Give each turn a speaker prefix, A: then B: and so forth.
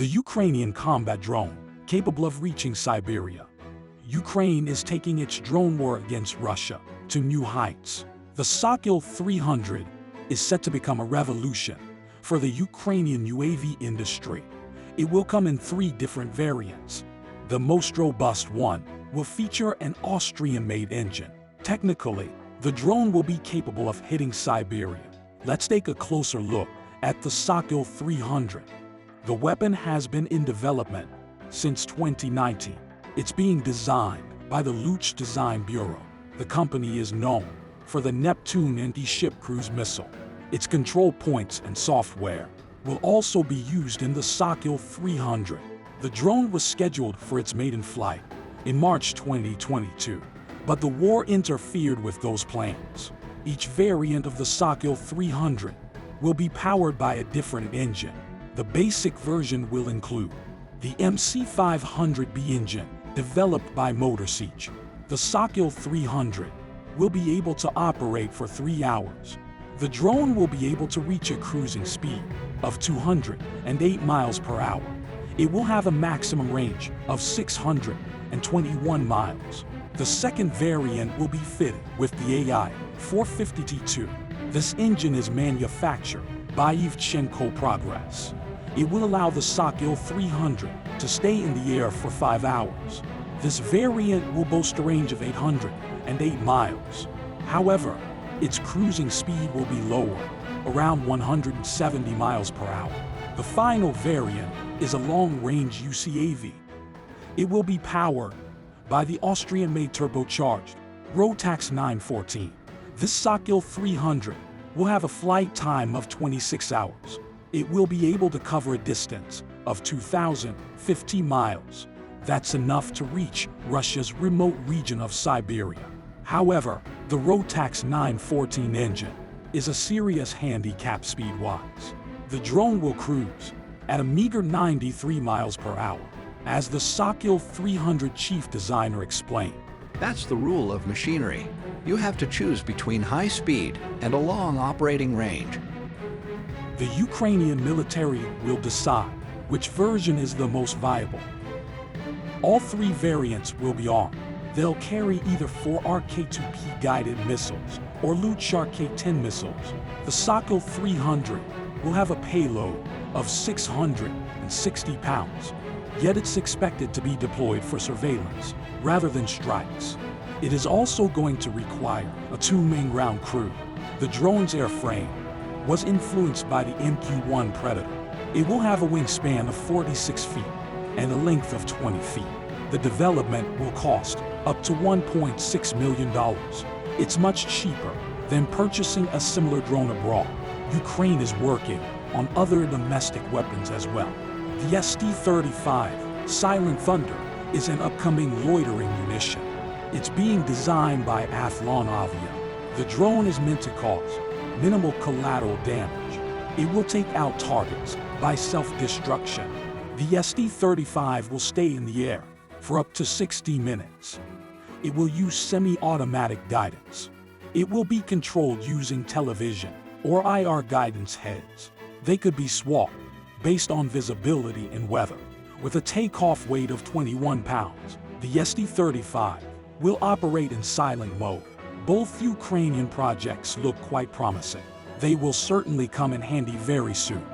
A: The Ukrainian combat drone, capable of reaching Siberia. Ukraine is taking its drone war against Russia to new heights. The Sokol 300 is set to become a revolution for the Ukrainian UAV industry. It will come in 3 different variants. The most robust one will feature an Austrian-made engine. Technically, the drone will be capable of hitting Siberia. Let's take a closer look at the Sokol 300. The weapon has been in development since 2019. It's being designed by the Luch Design Bureau. The company is known for the Neptune anti-ship cruise missile. Its control points and software will also be used in the Sokol 300. The drone was scheduled for its maiden flight in March 2022, but the war interfered with those plans. Each variant of the Sokol 300 will be powered by a different engine. The basic version will include the MC500B engine, developed by Motor Siege. The Sokol 300 will be able to operate for 3 hours. The drone will be able to reach a cruising speed of 208 miles per hour. It will have a maximum range of 621 miles. The second variant will be fitted with the AI-450T2. This engine is manufactured by Yevchenko Progress. It will allow the Sokol 300 to stay in the air for 5 hours. This variant will boast a range of 808 miles. However, its cruising speed will be lower, around 170 miles per hour. The final variant is a long-range UCAV. It will be powered by the Austrian-made turbocharged Rotax 914. This Sokol 300 will have a flight time of 26 hours. It will be able to cover a distance of 2,050 miles. That's enough to reach Russia's remote region of Siberia. However, the Rotax 914 engine is a serious handicap speed-wise. The drone will cruise at a meager 93 miles per hour, as the Sokol 300 chief designer explained.
B: That's the rule of machinery. You have to choose between high speed and a long operating range.
A: The Ukrainian military will decide which version is the most viable. All 3 variants will be armed. They'll carry either 4 RK-2P guided missiles or Luch RK-10 missiles. The Sokol 300 will have a payload of 660 pounds, yet it's expected to be deployed for surveillance rather than strikes. It is also going to require a 2-man ground crew. The drone's airframe was influenced by the MQ-1 Predator. It will have a wingspan of 46 feet and a length of 20 feet. The development will cost up to $1.6 million. It's much cheaper than purchasing a similar drone abroad. Ukraine is working on other domestic weapons as well. The SD-35 Silent Thunder is an upcoming loitering munition. It's being designed by Athlon Avia. The drone is meant to cause minimal collateral damage. It will take out targets by self-destruction. The SD-35 will stay in the air for up to 60 minutes. It will use semi-automatic guidance. It will be controlled using television or IR guidance heads. They could be swapped based on visibility and weather. With a takeoff weight of 21 pounds, the SD-35 will operate in silent mode. Both Ukrainian projects look quite promising. They will certainly come in handy very soon.